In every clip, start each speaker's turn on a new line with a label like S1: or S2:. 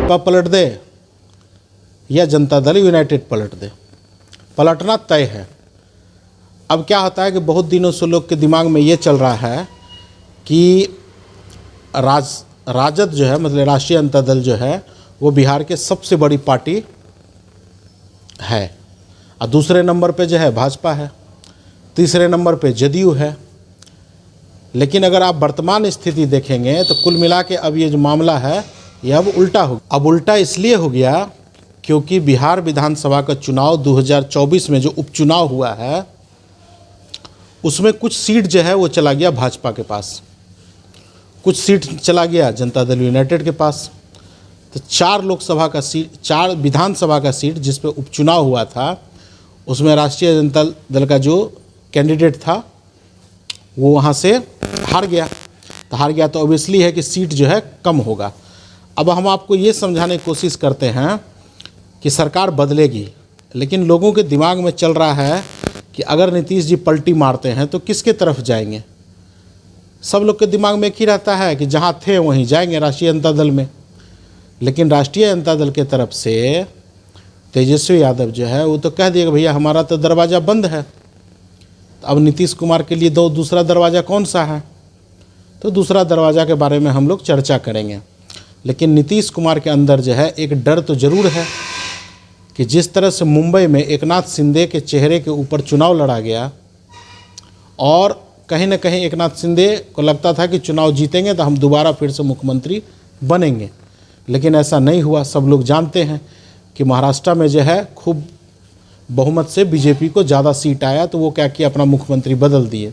S1: भाजपा पलट दे या जनता दल यूनाइटेड पलट दे, पलटना तय है। अब क्या होता है कि बहुत दिनों से लोग के दिमाग में ये चल रहा है कि राजद जो है, मतलब राष्ट्रीय जनता दल जो है, वो बिहार के सबसे बड़ी पार्टी है, और दूसरे नंबर पे जो है भाजपा है, तीसरे नंबर पे जदयू है। लेकिन अगर आप वर्तमान स्थिति देखेंगे तो कुल मिला के अब ये जो मामला है ये अब उल्टा हो गया। अब उल्टा इसलिए हो गया क्योंकि बिहार विधानसभा का चुनाव 2024 में जो उपचुनाव हुआ है उसमें कुछ सीट जो है वो चला गया भाजपा के पास, कुछ सीट चला गया जनता दल यूनाइटेड के पास। तो 4 लोकसभा का सीट, 4 विधानसभा का सीट जिस पे उपचुनाव हुआ था उसमें राष्ट्रीय जनता दल का जो कैंडिडेट था वो वहाँ से हार गया। तो हार गया तो ऑब्वियसली है कि सीट जो है कम होगा। अब हम आपको ये समझाने की कोशिश करते हैं कि सरकार बदलेगी, लेकिन लोगों के दिमाग में चल रहा है कि अगर नीतीश जी पलटी मारते हैं तो किसके तरफ जाएंगे। सब लोग के दिमाग में एक ही रहता है कि जहाँ थे वहीं जाएंगे, राष्ट्रीय जनता दल में। लेकिन राष्ट्रीय जनता दल के तरफ से तेजस्वी यादव जो है वो तो कह दिएगा भैया हमारा तो दरवाज़ा बंद है। तो अब नीतीश कुमार के लिए दूसरा दरवाज़ा कौन सा है, तो दूसरा दरवाज़ा के बारे में हम लोग चर्चा करेंगे। लेकिन नीतीश कुमार के अंदर जो है एक डर तो ज़रूर है कि जिस तरह से मुंबई में एकनाथ शिंदे के चेहरे के ऊपर चुनाव लड़ा गया और कहीं ना कहीं एकनाथ शिंदे को लगता था कि चुनाव जीतेंगे तो हम दोबारा फिर से मुख्यमंत्री बनेंगे, लेकिन ऐसा नहीं हुआ। सब लोग जानते हैं कि महाराष्ट्र में जो है खूब बहुमत से बीजेपी को ज़्यादा सीट आया, तो वो क्या किया, अपना मुख्यमंत्री बदल दिए।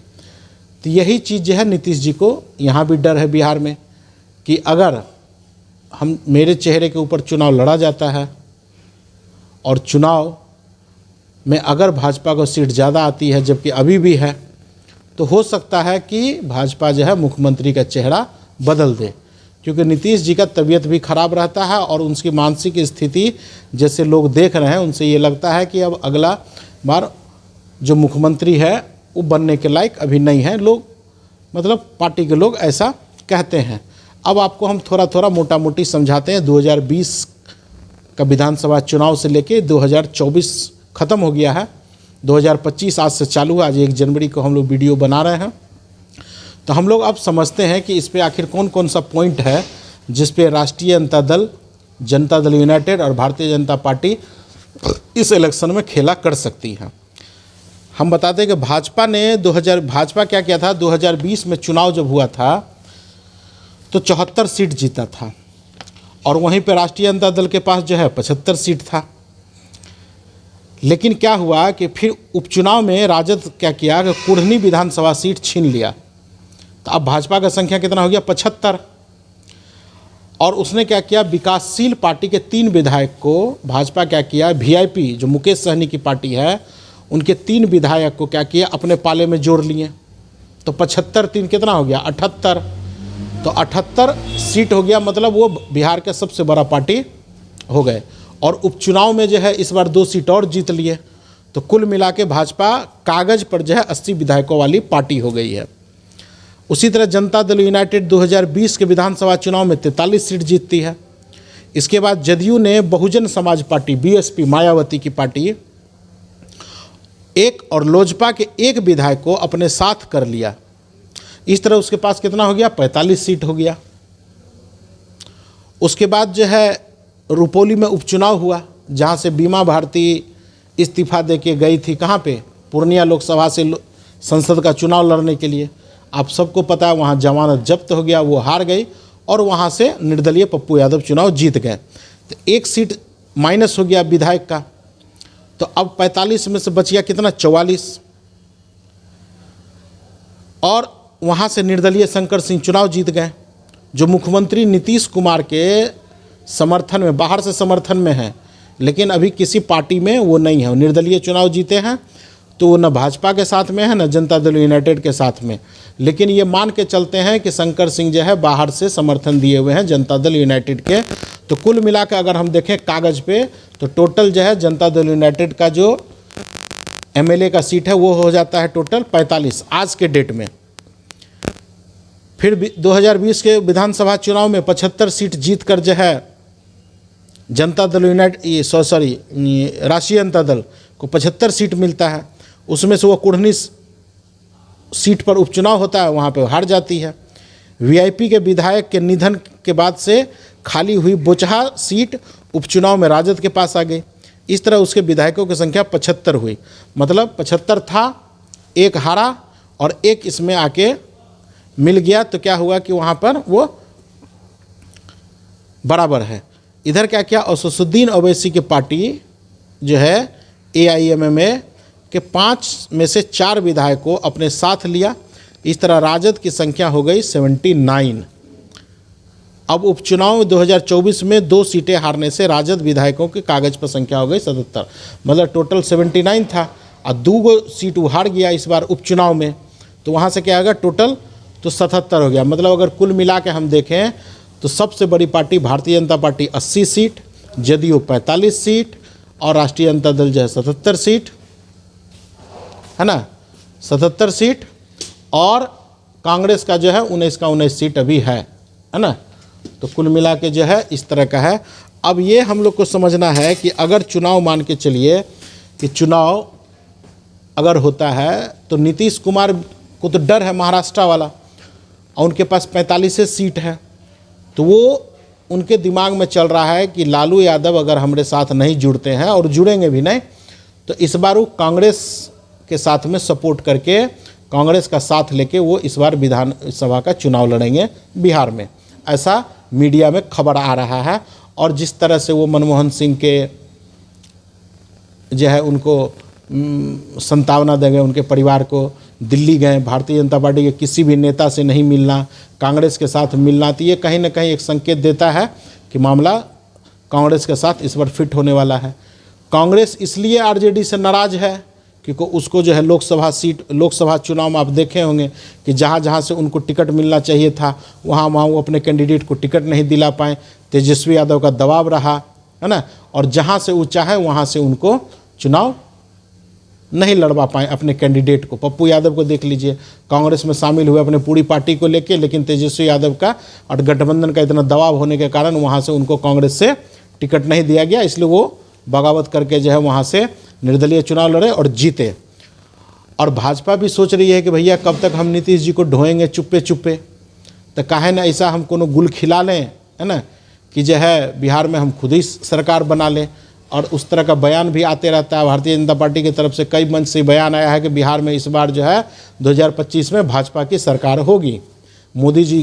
S1: तो यही चीज़ जो है नीतीश जी को यहाँ भी डर है बिहार में कि अगर मेरे चेहरे के ऊपर चुनाव लड़ा जाता है और चुनाव में अगर भाजपा को सीट ज़्यादा आती है जबकि अभी भी है, तो हो सकता है कि भाजपा जो है मुख्यमंत्री का चेहरा बदल दे, क्योंकि नीतीश जी का तबीयत भी खराब रहता है और उनकी मानसिक स्थिति जैसे लोग देख रहे हैं उनसे ये लगता है कि अब अगला बार जो मुख्यमंत्री है वो बनने के लायक अभी नहीं है। लोग मतलब पार्टी के लोग ऐसा कहते हैं। अब आपको हम थोड़ा थोड़ा मोटा मोटी समझाते हैं। 2020 का विधानसभा चुनाव से लेके 2024 ख़त्म हो गया है, 2025 आज से चालू है। आज 1 जनवरी को हम लोग वीडियो बना रहे हैं, तो हम लोग अब समझते हैं कि इस पे आखिर कौन कौन सा पॉइंट है जिस पे राष्ट्रीय जनता दल यूनाइटेड और भारतीय जनता पार्टी इस इलेक्शन में खेला कर सकती है। हम बताते हैं कि भाजपा क्या किया था, 2020 में चुनाव जब हुआ था तो 74 सीट जीता था और वहीं पे राष्ट्रीय जनता दल के पास जो है 75 सीट था। लेकिन क्या हुआ कि फिर उपचुनाव में राजद क्या किया कि कुढ़नी विधानसभा सीट छीन लिया। तो अब भाजपा का संख्या कितना हो गया, 75। और उसने क्या किया, विकासशील पार्टी के 3 विधायक को भाजपा क्या किया, वीआईपी जो मुकेश सहनी की पार्टी है उनके 3 विधायक को क्या किया, अपने पाले में जोड़ लिए। तो 75 3 कितना हो गया, 78। तो 78 सीट हो गया, मतलब वो बिहार का सबसे बड़ा पार्टी हो गए। और उपचुनाव में जो है इस बार 2 सीट और जीत लिए। तो कुल मिला के भाजपा कागज़ पर जो है 80 विधायकों वाली पार्टी हो गई है। उसी तरह जनता दल यूनाइटेड 2020 के विधानसभा चुनाव में 43 सीट जीतती है। इसके बाद जदयू ने बहुजन समाज पार्टी बीएसपी मायावती की पार्टी एक और लोजपा के 1 विधायक को अपने साथ कर लिया। इस तरह उसके पास कितना हो गया, 45 सीट हो गया। उसके बाद जो है रुपौली में उपचुनाव हुआ, जहाँ से बीमा भारती इस्तीफा दे के गई थी, कहाँ पे, पूर्णिया लोकसभा से संसद का चुनाव लड़ने के लिए। आप सबको पता है वहाँ जमानत जब्त हो गया, वो हार गई और वहाँ से निर्दलीय पप्पू यादव चुनाव जीत गए। तो 1 सीट माइनस हो गया विधायक का। तो अब 45 में से बच गया कितना, 44। और वहाँ से निर्दलीय शंकर सिंह चुनाव जीत गए, जो मुख्यमंत्री नीतीश कुमार के समर्थन में, बाहर से समर्थन में है, लेकिन अभी किसी पार्टी में वो नहीं है। निर्दलीय चुनाव जीते हैं तो वो न भाजपा के साथ में है न जनता दल यूनाइटेड के साथ में। लेकिन ये मान के चलते हैं कि शंकर सिंह जो है बाहर से समर्थन दिए हुए हैं जनता दल यूनाइटेड के। तो कुल मिलाकर अगर हम देखें कागज़ पे तो टोटल जो है जनता दल यूनाइटेड का जो एमएलए का सीट है वो हो जाता है टोटल 45 आज के डेट में। फिर 2020 के विधानसभा चुनाव में 75 सीट जीत कर जो है जनता दल राष्ट्रीय जनता दल को 75 सीट मिलता है, उसमें से वो कुढ़नी सीट पर उपचुनाव होता है, वहाँ पे हार जाती है। वीआईपी के विधायक के निधन के बाद से खाली हुई बोचहा सीट उपचुनाव में राजद के पास आ गई। इस तरह उसके विधायकों की संख्या 75 हुई, मतलब 75 था, एक हारा और एक इसमें आके मिल गया, तो क्या हुआ कि वहाँ पर वो बराबर है। इधर क्या किया, असदुद्दीन ओवैसी की पार्टी जो है AIMMA के 5 में से 4 विधायकों अपने साथ लिया। इस तरह राजद की संख्या हो गई 79। अब उपचुनाव 2024 में 2 सीटें हारने से राजद विधायकों की कागज पर संख्या हो गई 77, मतलब टोटल 79 था और 2 सीट वो हार गया इस बार उपचुनाव में, तो वहाँ से क्या होगा, टोटल तो 77 हो गया। मतलब अगर कुल मिला के हम देखें तो सबसे बड़ी party Bharatiya Janata party 80 seat, JDU 45 seat और राष्ट्रीय जनता दल जो है 77 सीट, है ना, 77 सीट, और कांग्रेस का जो है 19 का 19 सीट अभी है ना। तो कुल मिला के जो है इस तरह का है। अब ये हम लोग को समझना है कि अगर चुनाव मान के चलिए कि चुनाव अगर होता है तो नीतीश कुमार को तो डर है महाराष्ट्र वाला, और उनके पास 45 सीट है, तो वो उनके दिमाग में चल रहा है कि लालू यादव अगर हमारे साथ नहीं जुड़ते हैं और जुड़ेंगे भी नहीं, तो इस बार वो कांग्रेस के साथ में सपोर्ट करके, कांग्रेस का साथ लेके वो इस बार विधानसभा का चुनाव लड़ेंगे बिहार में, ऐसा मीडिया में खबर आ रहा है। और जिस तरह से वो मनमोहन सिंह के जो है उनको संतावना देंगे, उनके परिवार को, दिल्ली गए, भारतीय जनता पार्टी के किसी भी नेता से नहीं मिलना, कांग्रेस के साथ मिलना, तो ये कहीं ना कहीं एक संकेत देता है कि मामला कांग्रेस के साथ इस बार फिट होने वाला है। कांग्रेस इसलिए आरजेडी से नाराज़ है क्योंकि उसको जो है लोकसभा चुनाव में आप देखे होंगे कि जहाँ जहाँ से उनको टिकट मिलना चाहिए था वहाँ वो अपने कैंडिडेट को टिकट नहीं दिला पाए, तेजस्वी यादव का दबाव रहा, है ना, और जहाँ से वो चाहे वहाँ से उनको चुनाव नहीं लड़वा पाए अपने कैंडिडेट को। पप्पू यादव को देख लीजिए, कांग्रेस में शामिल हुए अपने पूरी पार्टी को लेके, लेकिन तेजस्वी यादव का और गठबंधन का इतना दबाव होने के कारण वहाँ से उनको कांग्रेस से टिकट नहीं दिया गया, इसलिए वो बगावत करके जो है वहाँ से निर्दलीय चुनाव लड़े और जीते। और भाजपा भी सोच रही है कि भैया कब तक हम नीतीश जी को ढोएंगे चुप्पे चुप्पे, तो काहे ना ऐसा हम कोनो गुल खिला लें, है ना, कि जो है बिहार में हम खुद ही सरकार बना लें। और उस तरह का बयान भी आते रहता है, भारतीय जनता पार्टी की तरफ से कई मंच से बयान आया है कि बिहार में इस बार जो है 2025 में भाजपा की सरकार होगी। मोदी जी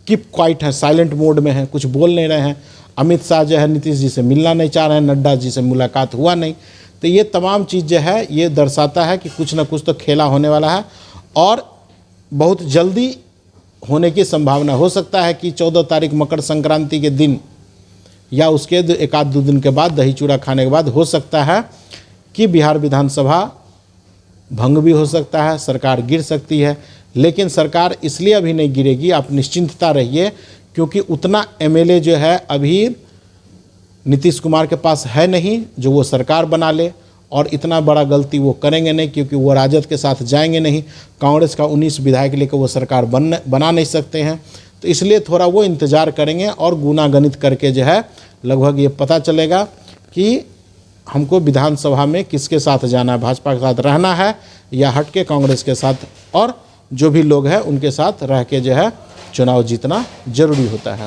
S1: कीप क्वाइट हैं, साइलेंट मोड में हैं, कुछ बोल नहीं रहे हैं। अमित शाह जो है नीतीश जी से मिलना नहीं चाह रहे हैं, नड्डा जी से मुलाकात हुआ नहीं। तो ये तमाम चीज़ जो है ये दर्शाता है कि कुछ ना कुछ तो खेला होने वाला है, और बहुत जल्दी होने की संभावना हो सकता है कि 14 तारीख मकर संक्रांति के दिन या उसके 1-2 दिन के बाद, दही चूड़ा खाने के बाद हो सकता है कि बिहार विधानसभा भंग भी हो सकता है, सरकार गिर सकती है। लेकिन सरकार इसलिए अभी नहीं गिरेगी, आप निश्चिंतता रहिए, क्योंकि उतना MLA जो है अभी नीतीश कुमार के पास है नहीं जो वो सरकार बना ले, और इतना बड़ा गलती वो करेंगे नहीं क्योंकि वो राजद के साथ जाएंगे नहीं। कांग्रेस का 19 विधायक लेकर वो सरकार बना नहीं सकते हैं, तो इसलिए थोड़ा वो इंतज़ार करेंगे और गुना गणित करके जो है लगभग ये पता चलेगा कि हमको विधानसभा में किसके साथ जाना है, भाजपा के साथ रहना है या हट के कांग्रेस के साथ, और जो भी लोग हैं उनके साथ रह के जो है चुनाव जीतना जरूरी होता है।